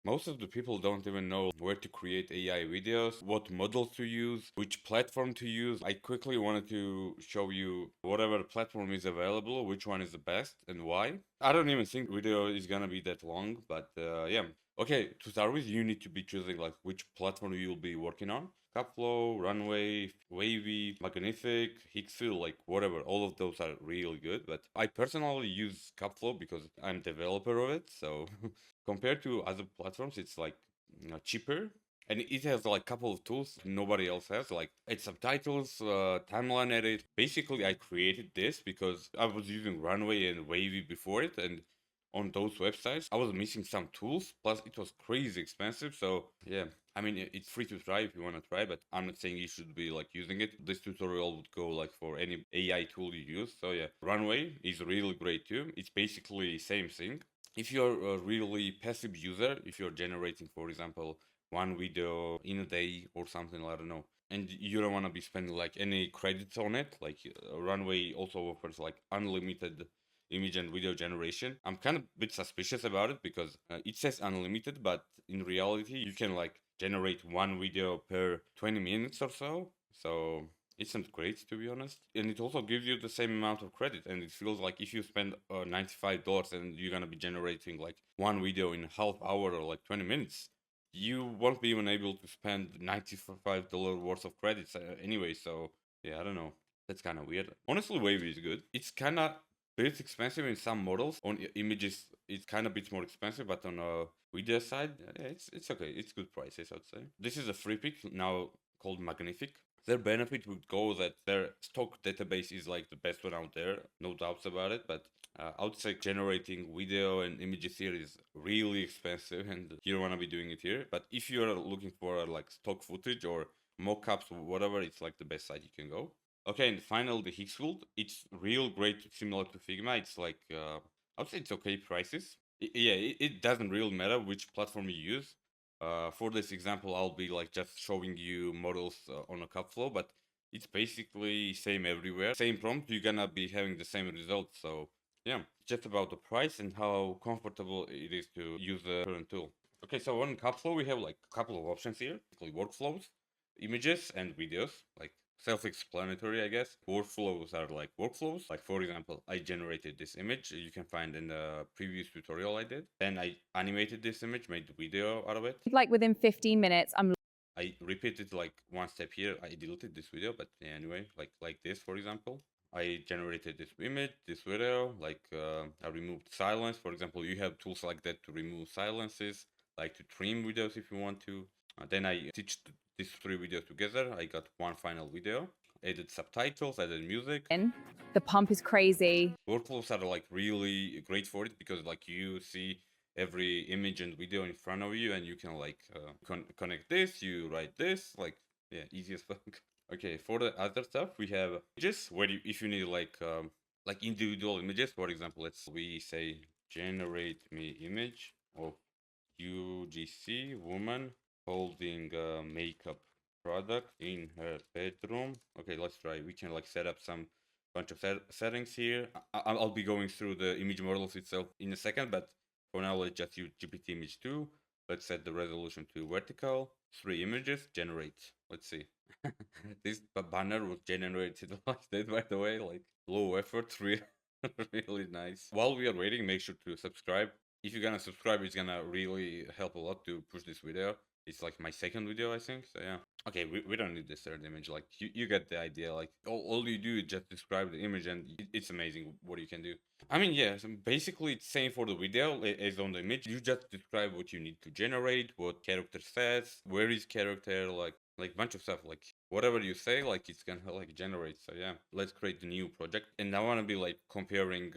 Most of the people don't even know where to create AI videos, what model to use, which platform to use. I quickly wanted to show you whatever platform is available, which one is the best and why. I don't even think video is gonna be that long, but yeah. Okay, to start with, you need to be choosing like which platform you'll be working on. Cupflow, Runway, Wavy, Magnific, Hixfill, like whatever. All of those are really good. But I personally use Cupflow because I'm developer of it. So compared to other platforms, it's like cheaper. And it has like a couple of tools nobody else has, like it's subtitles, timeline edit. Basically, I created this because I was using Runway and Wavy before it, and on those websites, I was missing some tools. Plus, it was crazy expensive. So yeah, I mean, it's free to try if you want to try, but I'm not saying you should be like using it. This tutorial would go like for any AI tool you use. So yeah, Runway is really great too. It's basically same thing. If you're a really passive user, if you're generating, for example, one video in a day or something, I don't know, and you don't want to be spending like any credits on it, like Runway also offers like unlimited image and video generation. I'm kind of a bit suspicious about it because it says unlimited, but in reality, you can like generate one video per 20 minutes or so. So it's not great to be honest, and it also gives you the same amount of credit. And it feels like if you spend $95 and you're gonna be generating like one video in a half hour or like 20 minutes, you won't be even able to spend $95 worth of credits anyway. So yeah, I don't know. That's kind of weird. Honestly, Wavy is good. It's kind of bit expensive in some models. On images, it's kind of bit more expensive, but on a video side, yeah, it's okay. It's good prices, I'd say. This is a free pick now called Magnific. Their benefit would go that their stock database is like the best one out there, no doubts about it. But I would say generating video and images here is really expensive, and you don't want to be doing it here. But if you're looking for like stock footage or mockups or whatever, it's like the best site you can go. Okay, and final the Higgsfield. It's real great, similar to Figma. It's like I would say it's okay prices. Yeah, it doesn't really matter which platform you use. For this example, I'll be like just showing you models on a Cupflow, but it's basically same everywhere. Same prompt, you're gonna be having the same results. So yeah, just about the price and how comfortable it is to use the current tool. Okay, so on Cupflow we have like a couple of options here, like workflows, images, and videos. Like self-explanatory, I guess. Workflows are like workflows. Like for example, I generated this image. You can find in the previous tutorial I did. Then I animated this image, made the video out of it. Like within 15 minutes, I repeated like one step here. I deleted this video, but anyway, like this, for example. I generated this image, this video, like I removed silence. For example, you have tools like that to remove silences, like to trim videos if you want to. Then I stitched these three videos together. I got one final video, added subtitles, added music. the pump is crazy. Workflows are like really great for it because like you see every image and video in front of you and you can like connect this, you write this, like yeah, easy as fuck. Okay, for the other stuff we have images where you, if you need like individual images, for example, let's we say generate me image of UGC woman holding a makeup product in her bedroom. Okay, let's try. We can like set up some bunch of settings here. I'll be going through the image models itself in a second, but for now let's just use GPT Image 2. Let's set the resolution to vertical. 3 images, generate. Let's see. This banner was generated like that, by the way, like low effort, really nice. While we are waiting, make sure to subscribe. If you're gonna subscribe, it's gonna really help a lot to push this video. It's like my second video, I think. So yeah. Okay, we don't need this third image. Like you get the idea. Like all you do is just describe the image, and it's amazing what you can do. I mean, yeah. So basically, it's same for the video as on the image. You just describe what you need to generate, what character says, where is character, like bunch of stuff. Like whatever you say, like it's gonna like generate. So yeah, let's create the new project. And I wanna be like comparing.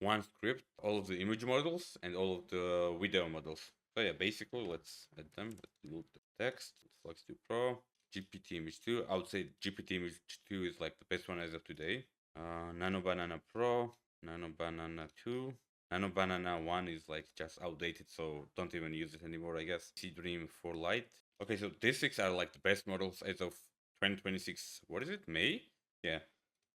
One script, all of the image models and all of the video models. So yeah, basically let's add them. Let's delete the text. Flux 2 Pro, GPT Image 2. I would say GPT Image 2 is like the best one as of today. Nano Banana Pro, Nano Banana 2. Nano Banana 1 is like just outdated, so don't even use it anymore, I guess. C Dream 4 Lite. Okay, so these 6 are like the best models as of 2026. What is it? May? Yeah.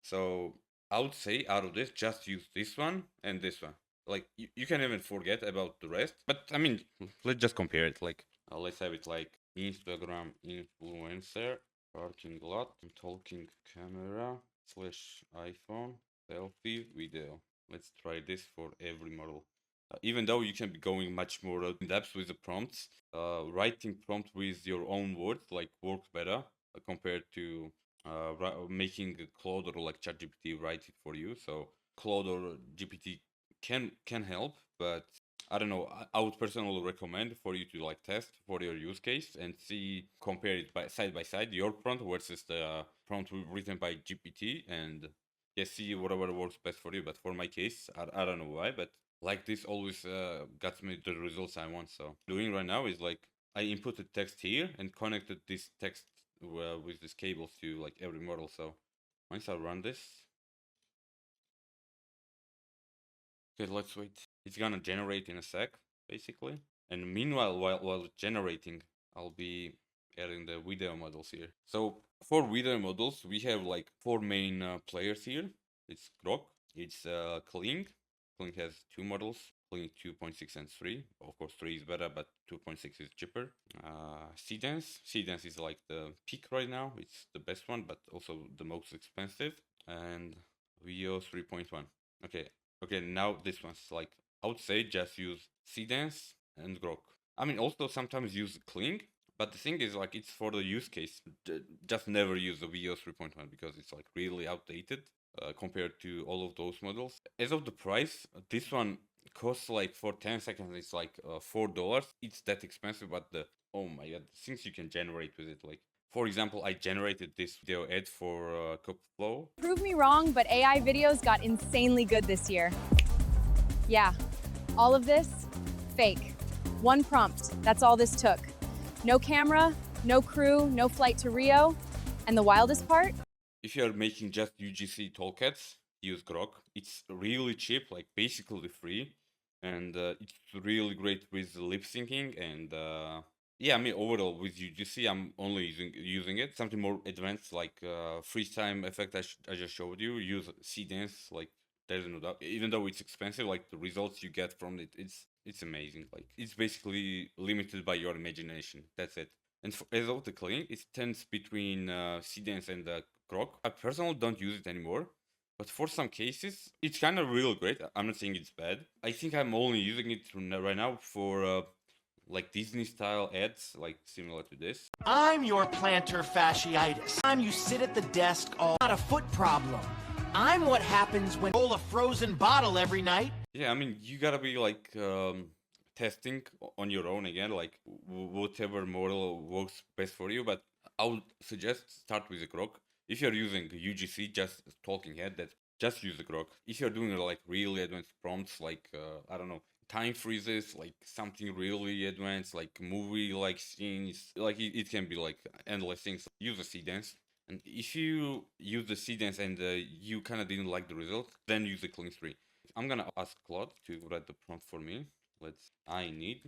So I would say out of this, just use this one and this one. like you can even forget about the rest. But I mean, let's just compare it. Like let's have it like Instagram influencer, parking lot, talking camera slash iPhone, selfie video. Let's try this for every model. Even though you can be going much more in depth with the prompts, writing prompt with your own words like works better compared to making Claude or like ChatGPT write it for you. So Claude or GPT can help, but I don't know. I would personally recommend for you to like test for your use case and see, compare it by side your prompt versus the prompt written by GPT, and yeah, see whatever works best for you. But for my case, I don't know why, but like this always gets me the results I want. So doing right now is like I inputted text here and connected this text with this cables to like every model. So once I run this, okay, let's wait. It's gonna generate in a sec, basically. And meanwhile, while it's generating, I'll be adding the video models here. So for video models, we have like four main players here. It's Grok, it's Kling. Kling has two models, Kling 2.6 and 3. Of course, 3 is better, but 2.6 is cheaper. Seedance. Seedance is like the peak right now. It's the best one, but also the most expensive. And Veo 3.1. Okay, okay, now this one's like, I would say just use Seedance and Grok. I mean, also sometimes use Kling, but the thing is, like, it's for the use case. Just never use the Veo 3.1 because it's like really outdated compared to all of those models. As of the price, this one costs like for 10 seconds, it's like $4. It's that expensive, but the oh my god, things you can generate with it, like. For example, I generated this video ad for Flow. Prove me wrong, but AI videos got insanely good this year. Yeah, all of this, fake. One prompt, that's all this took. No camera, no crew, no flight to Rio. And the wildest part? If you're making just UGC toolkits, use Grok. It's really cheap, like basically free, and it's really great with lip syncing. And yeah, I mean overall with UGC, I'm only using it. Something more advanced like freeze time effect I just showed you. Use Seedance, like there's no doubt. Even though it's expensive, like the results you get from it, it's amazing. Like it's basically limited by your imagination. That's it. And as of the Kling, it tends between Seedance and Grok. I personally don't use it anymore, but for some cases, it's kind of real great. I'm not saying it's bad. I think I'm only using it right now for like Disney style ads, like similar to this. I'm your plantar fasciitis. I'm you sit at the desk all not a foot problem. I'm what happens when you roll a frozen bottle every night. Yeah, I mean, you gotta be like testing on your own again, like whatever model works best for you. But I would suggest start with the Grok. If you're using UGC, just talking head, that just use the Grok. If you're doing like really advanced prompts, like I don't know, time freezes, like something really advanced, like movie like scenes, like it can be like endless things. Use the Seedance. And if you use the Seedance and you kind of didn't like the result, then use the Kling 3. I'm gonna ask Claude to write the prompt for me. I need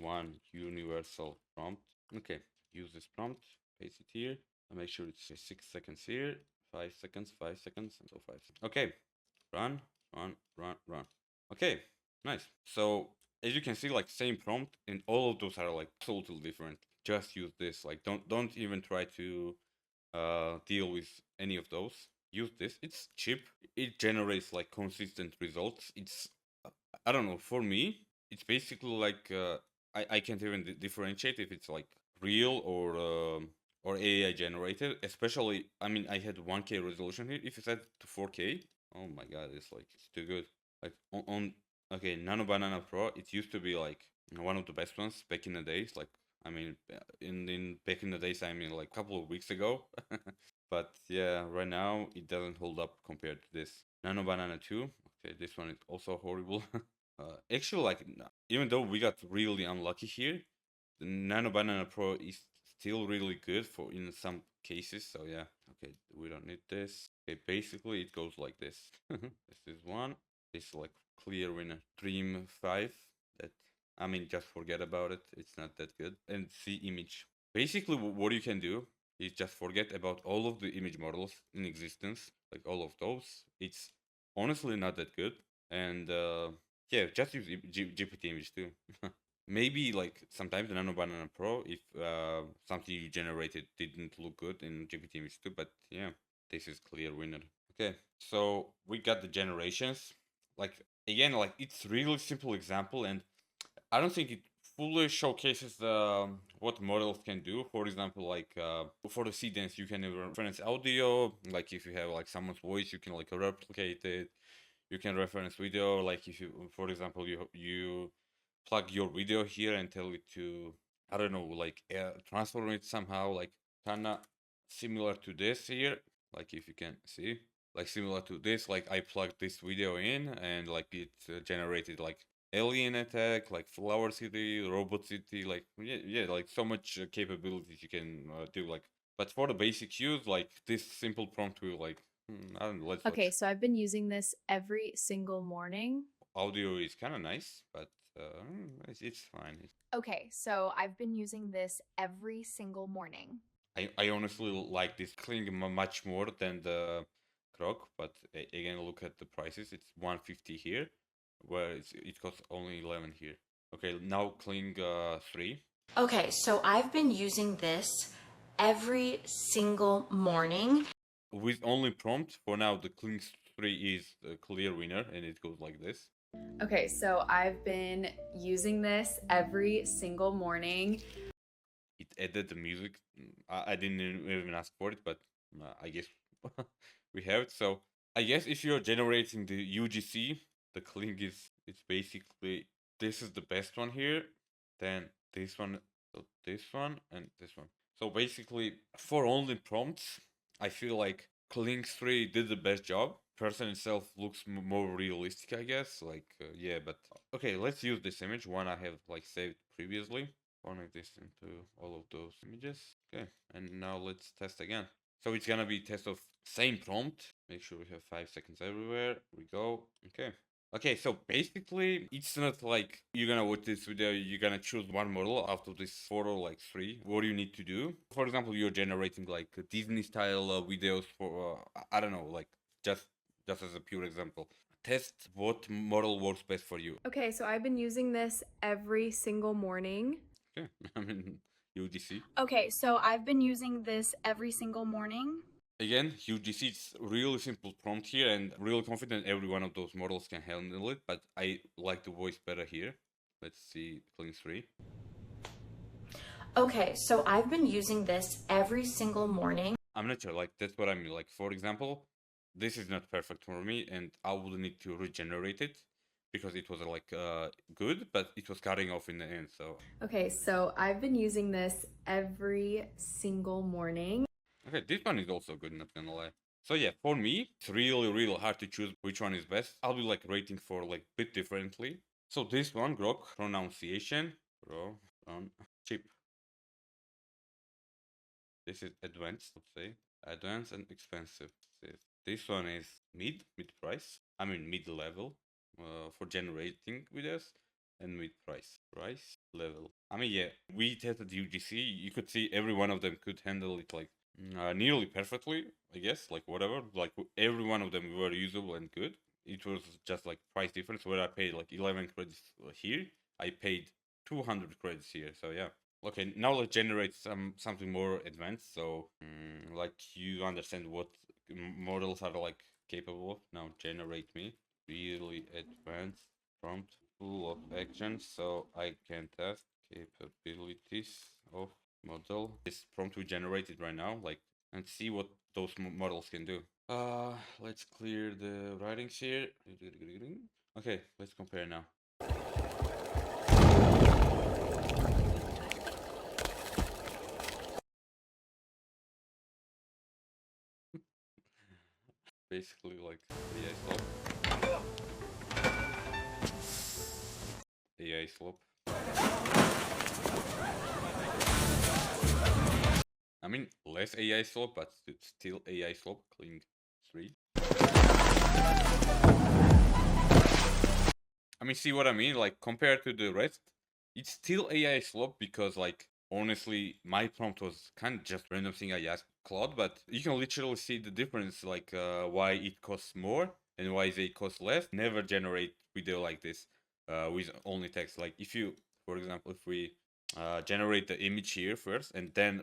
one universal prompt. Okay, use this prompt, paste it here. I'll make sure it's 6 seconds here, 5 seconds, 5 seconds, and so 5 seconds. Okay, run. Okay, nice. So as you can see, like same prompt, and all of those are like totally different. Just use this. Like don't even try to deal with any of those. Use this. It's cheap. It generates like consistent results. It's I don't know. For me, it's basically like I can't even differentiate if it's like real or AI generated. Especially, I mean, I had 1K resolution here. If you set to 4K, oh my god, it's too good. Like on okay, Nano Banana Pro, it used to be like one of the best ones back in the days. Like I mean, in back in the days, I mean, like a couple of weeks ago. But yeah, right now it doesn't hold up compared to this Nano Banana 2. Okay, this one is also horrible. Actually, like even though we got really unlucky here, the Nano Banana Pro is still really good for in some cases. So yeah, okay, we don't need this. Okay, basically it goes like this. This is one. This is like clear winner. Dream 5. That I mean, just forget about it. It's not that good. And see image. Basically, what you can do is just forget about all of the image models in existence, like all of those. It's honestly not that good. And Yeah, just use GPT Image too. Maybe like sometimes the Nano Banana Pro if something you generated didn't look good in GPT Image too, but yeah, this is clear winner. Okay, so we got the generations. Like again, like it's really simple example, and I don't think it fully showcases the what models can do. For example, like for the Seedance, you can reference audio. Like if you have like someone's voice, you can like replicate it. You can reference video. Like if you, for example, you plug your video here and tell it to, I don't know, like transform it somehow, like kinda similar to this here. Like if you can see, like similar to this, like I plugged this video in and like it generated like alien attack, like flower city, robot city, like yeah, like so much capabilities you can do. Like, but for the basic use, like this simple prompt will like I don't know. Let's Okay, watch. so I've been using this every single morning. Audio is kind of nice, but it's fine. Okay, so I've been using this every single morning. I honestly like this Kling much more than the Grok, but again, look at the prices. It's 150 here, where it costs only 11 here. Okay, now Kling 3. Okay, so I've been using this every single morning. With only prompt, for now, the Kling 3 is the clear winner, and it goes like this. Okay, so I've been using this every single morning. It added the music. I didn't even ask for it, but I guess we have it. So I guess if you're generating the UGC, the Kling is it's basically this is the best one here. Then this one, so this one, and this one. So basically, for only prompts, I feel like Kling 3 did the best job. Person itself looks more realistic, I guess. Like yeah, but okay, let's use this image. One I have like saved previously. Connect this into all of those images. Okay, and now let's test again. So it's gonna be test of same prompt. Make sure we have 5 seconds everywhere. We go. Okay. Okay, so basically it's not like you're gonna watch this video, you're gonna choose one model out of this 4 or like 3. What do you need to do? For example, you're generating like Disney style videos for I don't know, like just as a pure example. Test what model works best for you. Okay, so I've been using this every single morning. Okay, I mean UGC. Okay, so I've been using this every single morning. Again, UGC it's really simple prompt here and really confident every one of those models can handle it, but I like the voice better here. Let's see Kling 3. Okay, so I've been using this every single morning. I'm not sure, like that's what I mean. Like for example, this is not perfect for me and I would need to regenerate it because it was like good, but it was cutting off in the end. So Okay, so I've been using this every single morning. okay, this one is also good, not gonna lie. So yeah, for me, it's really hard to choose which one is best. I'll be like rating for like bit differently. So this one, Grok, pronunciation, cheap. This is advanced, let's say. Advanced and expensive. This one is mid price. I mean mid level for generating videos and mid price level. I mean yeah, we tested UGC. You could see every one of them could handle it like nearly perfectly, I guess, like whatever, like every one of them were usable and good. It was just like price difference where I paid like 11 credits here, I paid 200 credits here. So yeah, okay, now let's generate something more advanced. So like you understand what models are like capable of. Now generate me really advanced prompt full of actions so I can test capabilities of model. This prompt we generated right now, like, and see what those models can do. Let's clear the writings here. Okay, let's compare now. Basically like AI slope. AI slope. I mean, less AI slope, but it's still AI slope. Kling 3. I mean, see what I mean? Like, compared to the rest, it's still AI slope because, like, honestly, my prompt was kind of just random thing I asked Claude, but you can literally see the difference, like, why it costs more and why they cost less. Never generate video like this. with only text. Like if you, for example, if we generate the image here first and then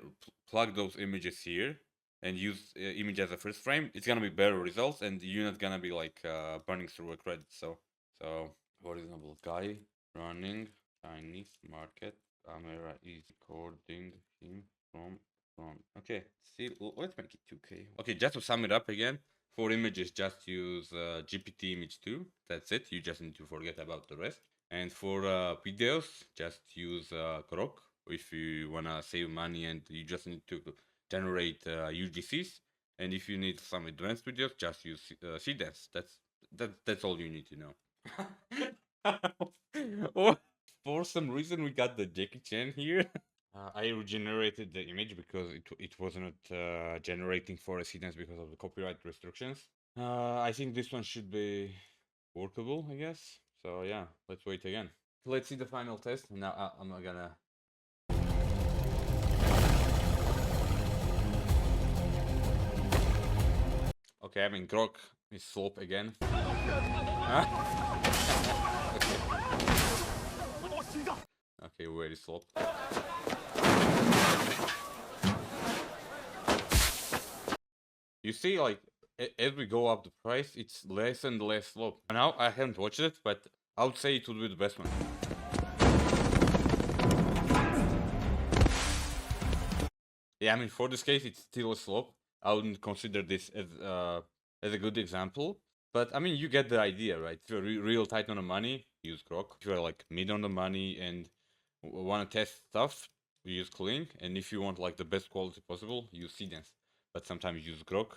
plug those images here and use image as a first frame, it's gonna be better results, and you're not gonna be like burning through a credit. So for example, guy running Chinese market, camera is recording him from front. Okay, see, let's make it 2K. Okay, just to sum it up again, for images, just use GPT Image 2. That's it. You just need to forget about the rest. And for videos, just use Grok if you wanna save money and you just need to generate UGCs. And if you need some advanced videos, just use Seedance. That's all you need to know. For some reason, we got the Jackie Chan here. I regenerated the image because it wasn't generating for a Seedance because of the copyright restrictions. I think this one should be workable, I guess. So yeah, let's wait again. Let's see the final test. Now I'm not gonna. Okay, I mean Grok is slope again. Huh? Okay, where is slope? You see, like as we go up the price, it's less and less slope. Now I haven't watched it, but I would say it would be the best one. Yeah, I mean for this case, it's still a slope. I wouldn't consider this as a good example, but I mean you get the idea, right? If you're real tight on the money, use Grok. If you're like mid on the money and want to test stuff, use Kling. And if you want like the best quality possible, use Seedance. But sometimes use Grok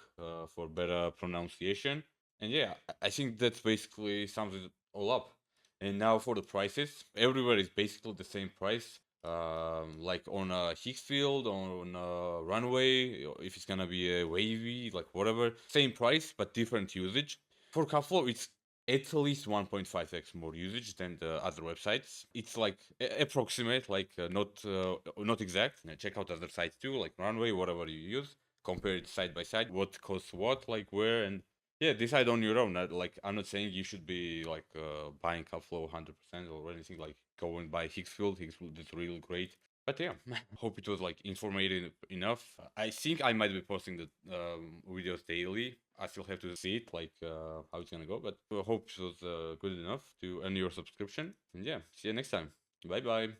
for better pronunciation. And yeah, I think that's basically sums it all up. And now for the prices, everywhere is basically the same price. Like on a Higgs field, on a runway, if it's gonna be a wavy, like whatever, same price but different usage. For Kaflo, it's at least 1.5x more usage than the other websites. It's like approximate, like not exact. Check out other sites too, like Runway, whatever you use. Compare it side by side, what costs what, like where, and yeah, decide on your own. Like I'm not saying you should be like buying Upflow 100% or anything. Like go and buy Higgsfield. Higgsfield is really great. But yeah, hope it was like informative enough. I think I might be posting the videos daily. I still have to see it, like how it's gonna go. But I hope it was good enough to earn your subscription. And yeah, see you next time. Bye bye.